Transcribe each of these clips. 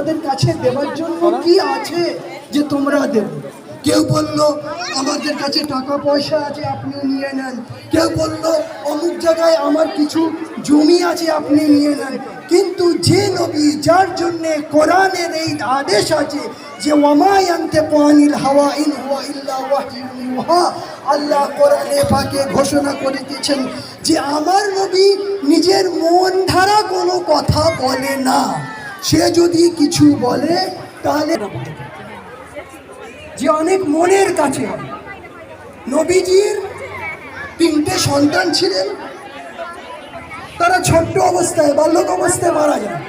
তোমাদের কাছে দেওয়ার জন্য কি আছে যে তোমরা দেবে? কেউ বলল আমাদের কাছে টাকা পয়সা আছে, আপনি নিয়ে নেন। কেউ বলল অমুক জায়গায় আমার কিছু জমি আছে, আপনি নিয়ে নেন। কিন্তু যে নবী, যার জন্যে কোরআনের এই আদেশ আছে যে ওয়ামা ইয়ানতিকু আনিল হাওয়া ইন হুয়া ইল্লা ওয়াহয়ুন ইউহা, আল্লাহ কোরআনে পাকে ঘোষণা করে দিয়েছেন যে আমার নবী নিজের মন ধারা কোনো কথা বলে না। সে যদি কিছু বলে তাহলে যে অনেক মনের কাছে হবে। নবীজির 3টে সন্তান ছিলেন, তারা ছোট্ট অবস্থায়, বাল্যক অবস্থায় মারা যায়।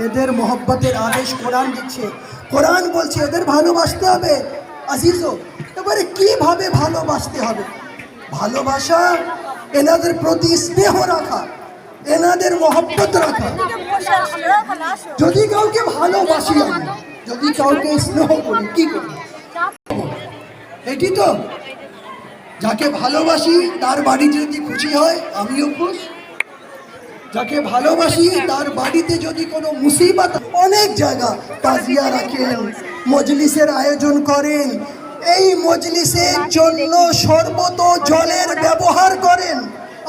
এদের মহব্বতের আদেশ কোরআন দিচ্ছে। কোরআন বলছে এদের ভালোবাসতে হবে। আজিজো, এবারে কিভাবে ভালোবাসতে হবে? ভালোবাসা এনাদের প্রতি স্নেহ রাখা, এনাদের মহব্বত রাখা। যদি কাউকে ভালোবাসি, আমি যদি কাউকে স্নেহ করি, কি করি? এটি তো, যাকে ভালোবাসি তার বাড়িতে যদি খুশি হয় আমিও খুশ। যাকে ভালোবাসি তার বাড়িতে যদি কোনো মুসিবত, অনেক জায়গা তাজিয়া রাখেন, মজলিসের আয়োজন করেন, এই মজলিসের জন্য শরবত জলের ব্যবহার করেন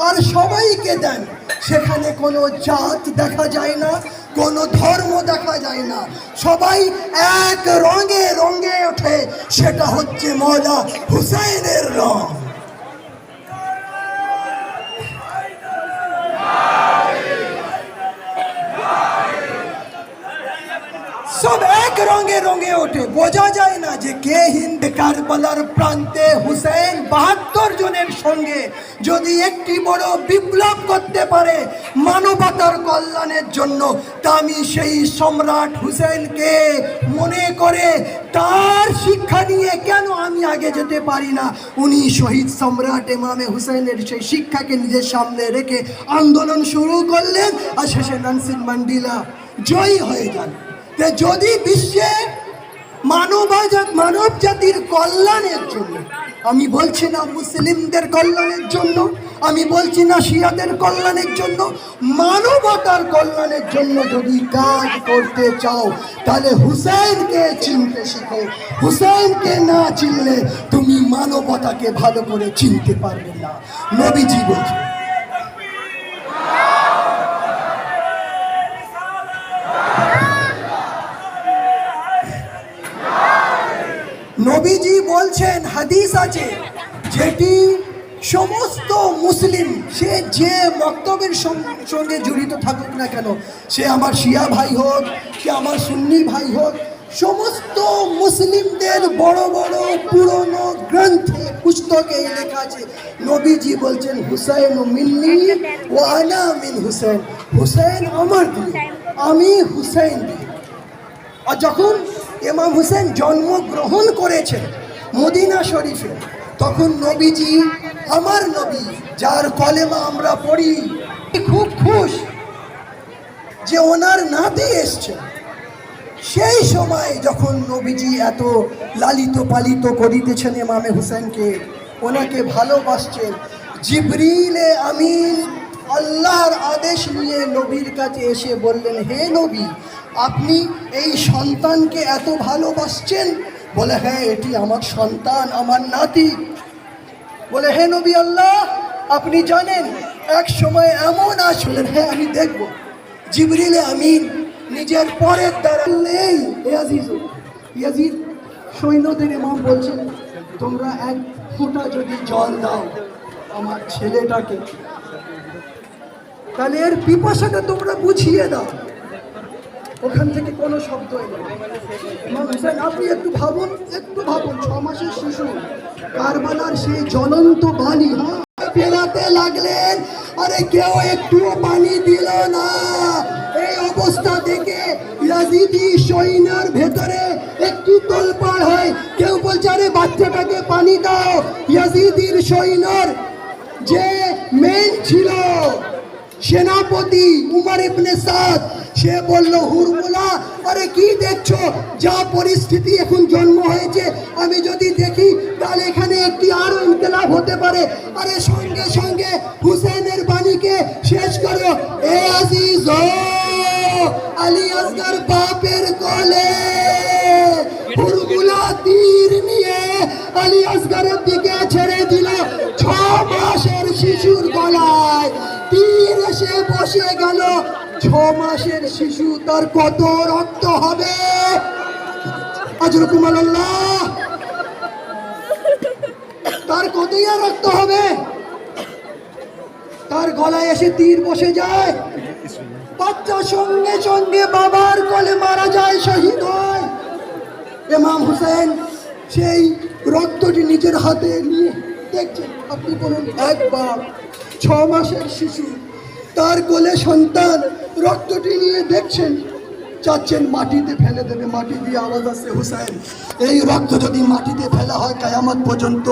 আর সবাইকে দেন। সেখানে কোনো জাত দেখা যায় না, কোনো ধর্ম দেখা যায় না, সবাই এক রঙে রঙে ওঠে। সেটা হচ্ছে মওলা হুসাইনের রং। সব এক রঙে রঙে ওঠে, বোঝা যায় না যে কে হিন্দ। কারবালার প্রান্তে হুসেন 72 জনের সঙ্গে যদি একটি বড় বিপ্লব করতে পারে মানবতার কল্যাণের জন্য, তা আমি সেই সম্রাট হুসেনকে মনে করে তার শিক্ষা নিয়ে কেন আমি আগে যেতে পারি না? উনি শহীদ সম্রাট ইমামে হুসেনের সেই শিক্ষাকে নিজের সামনে রেখে আন্দোলন শুরু করলেন, আর শেষে নেলসন ম্যান্ডেলা জয়ী হয়ে যান। যদি বিশ্বে মানব জাতির কল্যাণের জন্য, আমি বলছি না মুসলিমদের কল্যাণের জন্য, আমি বলছি না শিয়াদের কল্যাণের জন্য, মানবতার কল্যাণের জন্য যদি কাজ করতে চাও তাহলে হুসেনকে চিনতে শিখো। হুসেনকে না চিনলে তুমি মানবতাকে ভালো করে চিনতে পারবে না। নবীজি বলছে, নবীজি বলছেন, হাদিস আছে যেটি সমস্ত মুসলিম, সে যে মক্তবের সঙ্গে জড়িত থাকুক না কেন, সে আমার শিয়া ভাই হোক, সে আমার সুন্নি ভাই হোক, সমস্ত মুসলিমদের বড় বড় পুরনো গ্রন্থে, পুস্তকে লেখা আছে। নবীজি বলছেন হুসাইন মিন্নি ওয়া আনা মিন হুসাইন, হুসাইন আমার দিয়ে, আমি হুসাইন দিয়ে। আর যখন ইমাম হুসেন জন্মগ্রহণ করেছেন মদিনা শরীফে, তখন নবীজি, আমার নবী যার কলেমা আমরা পড়ি, খুব খুশ যে ওনার নাতি এসছে। সেই সময় যখন নবীজি এত লালিত পালিত করিতেছেন ইমামে হুসেনকে, ওনাকে ভালোবাসছেন, জিবরিলে আমিন আল্লাহর আদেশ নিয়ে নবীর কাছে এসে বললেন, হে নবী, আপনি এই সন্তানকে এত ভালোবাসছেন? বলে, হ্যাঁ, এটি আমার সন্তান, আমার নাতি। বলে, হে নবী আল্লাহ, আপনি জানেন এক সময় এমন আসলেন, হ্যাঁ আমি দেখব। জিবরিলে আমিন নিজের পরের দ্বারা নেই, ইয়াজিদ সৈন্যদের ইমাম বলছেন, তোমরা এক ফোঁটা যদি জল দাও আমার ছেলেটাকে, তাহলে এর পিপাসাটা তোমরা বুঝিয়ে দাও। ওখান থেকে কোনো শব্দ এলো। ইমাম হুসেন, আপনি একটু ভাবুন, 6 মাসের শিশু, কারবালার সেই জ্বলন্ত বালি ফেরাতে লাগলেন, আরে কেউ একটু পানি দিল না। এই অবস্থা দেখে ইয়াজিদি সৈন্যের ভেতরে একটু তোলপাড় হয়। কেউ বলছে, আরে বাচ্চাটাকে পানি দাও। ইয়াজিদির সৈন্যর যে মেন ছিল সেনাপতি উমর ইবনে সাদ, সে বলল, হুরমুলা, আরে কি দেখছো? যা পরিস্থিতি এখন জন্ম হয়েছে, আমি যদি দেখি তাহলে এখানে একটি আরো ইনকিলাব হতে পারে। আরে সঙ্গে সঙ্গে হুসেনের বাণীকে শেষ করো। এ আজিজ, আলী আসগর বাপের কোলে, হুরমুলা তীর নিয়ে আলী আসগরের দিকে ছেড়ে দিল। 6 মাসের শিশুর গলায় তীর এসে বসে গেল। 6 মাসের শিশু, তার কত রক্ত হবে? আজরকুম আল্লাহ, তার কতই রক্ত হবে? তার গলায় এসে তীর বসে যায়। বাচ্চা সঙ্গে সঙ্গে বাবার কোলে মারা যায়, শহীদ হয়। ইমাম হুসেন সেই রক্তটি নিজের হাতে নিয়ে দেখছেন। আপনি বলুন, একবার 6 মাসের শিশু, তার কোলে সন্তান, রক্তটি নিয়ে দেখছেন, চাচ্ছেন মাটিতে ফেলে দেবে। মাটি দিয়ে আওয়াজ আসছে, হুসেন এই রক্ত যদি মাটিতে ফেলা হয় কিয়ামত পর্যন্ত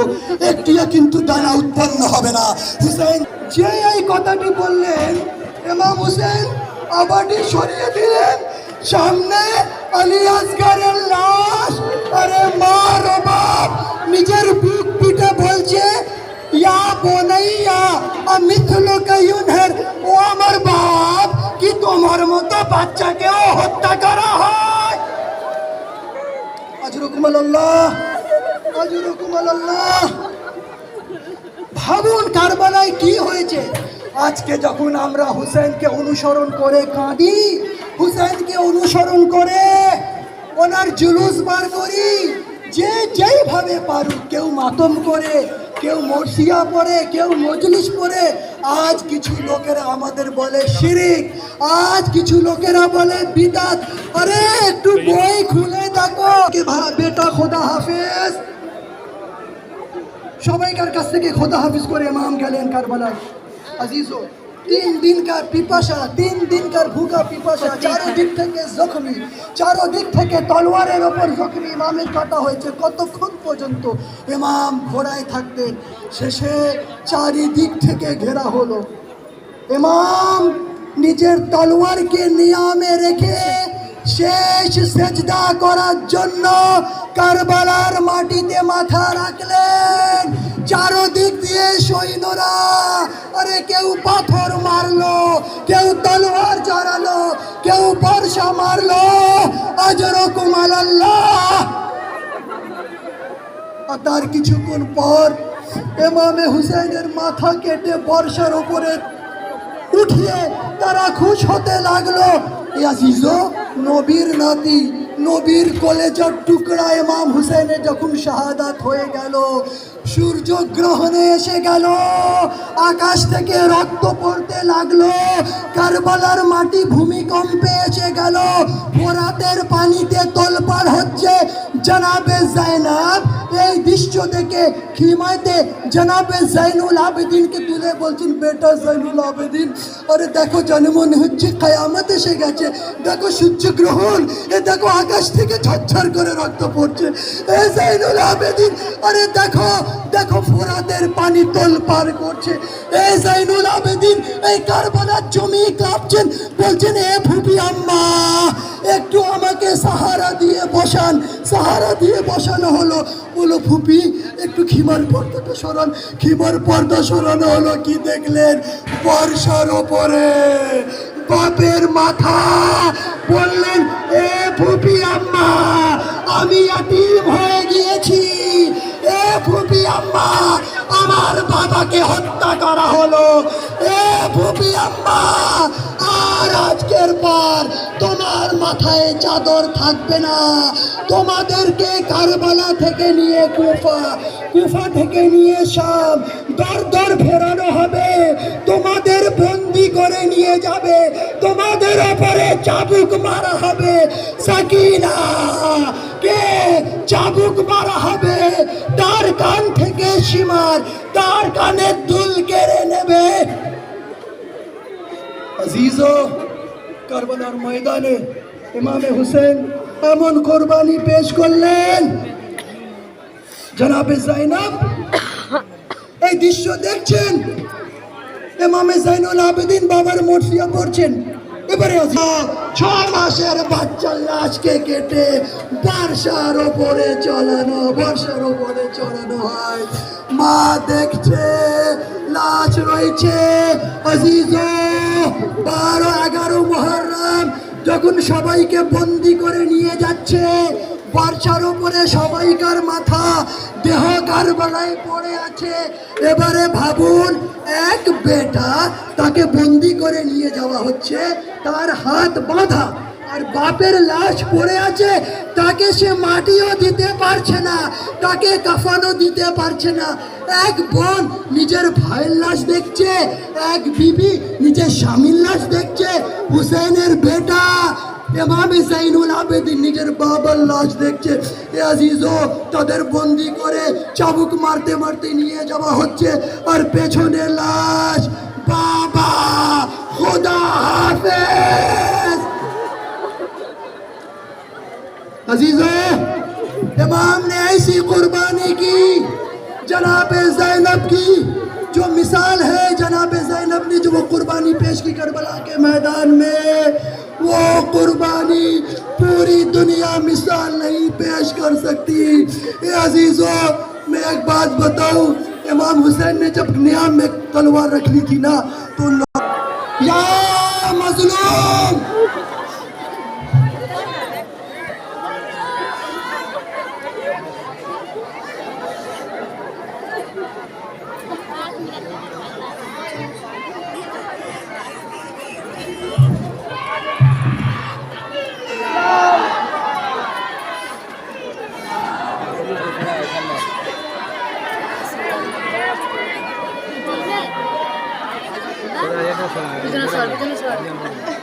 একটিও কিন্তু দানা উৎপন্ন হবে না। হুসেন যে এই কথাটি বললেন, ইমাম হুসেন আবারটি সরিয়ে দিলেন। সামনে আলী আসগরের লাশ। আরে মা রে বাপ নিজের বুক পিটে বলছে, ইয়া বোনাইয়া আমিথলুকা ইউনহার, ও আমার বাপ, কি তোমার মতো বাচ্চাকেও হত্যা করা হয়? আজরকুম আল্লাহ, আজরকুম আল্লাহ। ভাবুন কারবালায় কি হয়েছে। আজকে যখন আমরা হুসেনকে অনুসরণ করে কাঁদি, হুসেনকে অনুসরণ করে ওনার জুলুস বার করি, যে যেইভাবে পারুক, কেউ মাতম করে, কেউ মরসিয়া পড়ে, কেউ মজলিস পড়ে। আজ কিছু লোকেরা আমাদের বলে শিরিক, আজ কিছু লোকেরা বলে বিদআত। আরে একটু বই খুলে দেখো, বেটা খোদা হাফেজ, সবাইকার কাছ থেকে খোদা হাফিজ করে ইমাম গেলেন কারবালায়। আজিজো 3 দিনকার পিপাসা, 3 দিনকার ভুকা পিপাসা, চারদিক থেকে জখমি, চারদিক থেকে তলোয়ারের ওপর জখমি ইমামের কাটা হয়েছে। কতক্ষণ পর্যন্ত ইমাম ঘোড়ায় থাকতেন, শেষে চারিদিক থেকে ঘেরা হলো। ইমাম নিজের তলোয়ারকে নিয়ামে রেখে শেষ সেজদা করার জন্য কারবালার মাটিতে মাথা রাখলেন। চারদিক দিয়ে সৈন্যরা, আরে কেউ পাথর মারলো, কেউ তলোয়ার চালালো, কেউ বর্ষা মারলো। আজরকুম আল্লাহ। তার কিছুক্ষণ পর ইমামে হুসেনের মাথা কেটে বর্ষার উপরে উঠিয়ে তারা খুশ হতে লাগলো। আজিজো নবীর নাতি, নবীর কলেজার টুকরা ইমাম হুসেনের যখন শাহাদাত হয়ে গেল, সূর্য গ্রহণে এসে গেল, আকাশ থেকে রক্ত পড়তে লাগলো, কারবালার মাটি ভূমিকম্পে এসে গেল, ফোরাতের পানিতে তোলপাড় হচ্ছে। জনাবে জাইনাব এই দৃশ্য দেখে খিমাতে জনাবে জাইনুল আবেদিনকে তুলে বলছেন, বেটা জাইনুল আবেদিন, আরে দেখো জানে মনে হচ্ছে কিয়ামত এসে গেছে, দেখো সূর্যগ্রহণ, এ দেখো আকাশ থেকে ঝরঝর করে রক্ত পড়ছে। এ জাইনুল আবেদিন, আরে দেখো দেখো ফোরাতের পানি তোলপাড় করছে। এ জাইনুল আবেদিন এই কারবালার জমি কাঁপছেন, বলছেন এ ফুপি আম্মা একটু আমাকে সাহারা দিয়ে বসান। সাহারা দিয়ে বসানো হলো। বলো ফুপি একটু খিমার পর্দাটা সরান। খিমার পর্দা সরানো হলো, কি দেখলেন? বর্ষার ওপরে বাপের মাথা। বললেন এ ফুপি আম্মা আমি ইয়াতীম হয়ে গিয়েছি, এ ফুপি আম্মা আমার বাবাকে হত্যা করা হলো, এ ফুপি আম্মা আর আজকের পর তোমার মাথায় চাদর থাকবে না, তোমাদেরকে কারবালা থেকে নিয়ে কুফা, কুফা থেকে নিয়ে শাম দর দর ফেরানো হবে, তোমাদের বন্দি করে নিয়ে যাবে, তোমাদের উপরে চাবুক মারা হবে। সাকিনা কে চাবুক মারা হবে, তার কান থেকে সীমার, তার কানের দুল কেড়ে নেবে। আজিজো কারবালার ময়দানে ইমামে হুসেন এমন কোরবানি পেশ করলেন। জনাবে জাইনাব এই দৃশ্য দেখছেন, ইমামে জাইনুল আবেদিন বাবার মরসিয়া পড়ছেন। এবারে 6 মাসের বাচ্চার লাশকে কেটে বর্ষার ওপরে চড়ানো, বর্ষার ওপরে চড়ানো হয়। মা দেখছে লাশ রয়েছে। আজিজো 12-11 মুহররম যখন সবাইকে বন্দি করে নিয়ে যাচ্ছে, বার্সার উপরে সবাইকার মাথা দেহ কারবালায় পড়ে আছে। এবারে ভাবুন, এক বেটা তাকে বন্দি করে নিয়ে যাওয়া হচ্ছে, তার হাত বাঁধা, আর বাপের লাশ পড়ে আছে, তাকে সে মাটিও দিতে পারছে না, তাকে কাফানও দিতে পারছে না। এক বোন নিজের ভাইয়ের লাশ দেখছে, এক বিবি নিজের স্বামীর লাশ দেখছে, হুসেনের বেটা ইমাম জাইনুল আবেদিন নিজের বাবার লাশ দেখছে। এ আজিজো, তাদের বন্দি করে চাবুক মারতে মারতে নিয়ে যাওয়া হচ্ছে, আর পেছনে লাশ। বাবা খুদা হাফেজ। अजीजों, इमाम ने ऐसी कुर्बानी की, जनाब ज़ैनब की जो मिसाल है, जनाब ज़ैनब ने जो वो कुर्बानी पेश की करबला के मैदान में, वो कुर्बानी पूरी दुनिया मिसाल नहीं पेश कर सकती। ये अजीजों, मैं एक बात बताऊं, इमाम हुसैन ने जब नियाम में तलवार रख ली थी ना, तो या मजलूम,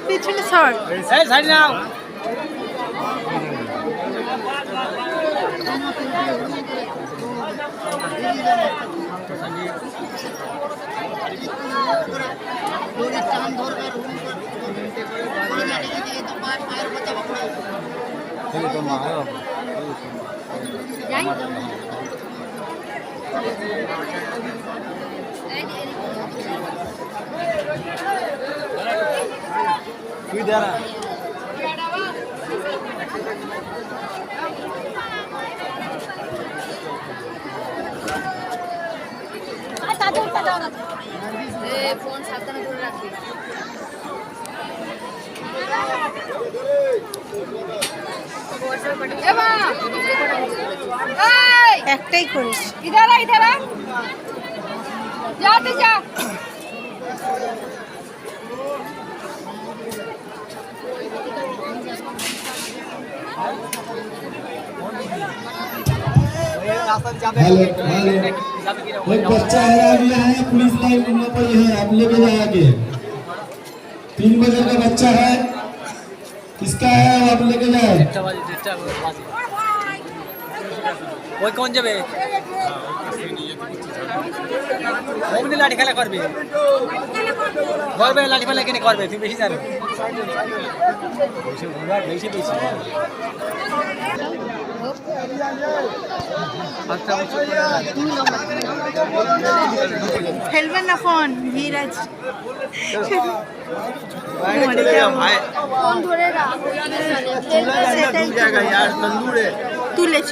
পিছনে সর, এই সাইড নাও। তুই দাঁড়া। ফোন সাবধানে ধরে রাখবি। একটাই করিস। ইধারা ইধারা যাতে যা। हेलो हेलो, एक बच्चा है अभी आया पुलिस लाइन वहाँ पर है, आप लेके जाएंगे। 3 बजे का बच्चा है, किसका है वो आप लेके जाए। ওই কোন যাবে? ওমনি লাঠি খেলা করবে, করবে লাঠি খেলা কেন করবে? তুমি বেশি জানো, বেশি বেশি। ফেলবেন না ফোন, ধীরাজ ফোন ধরে রাখ। তুলেছ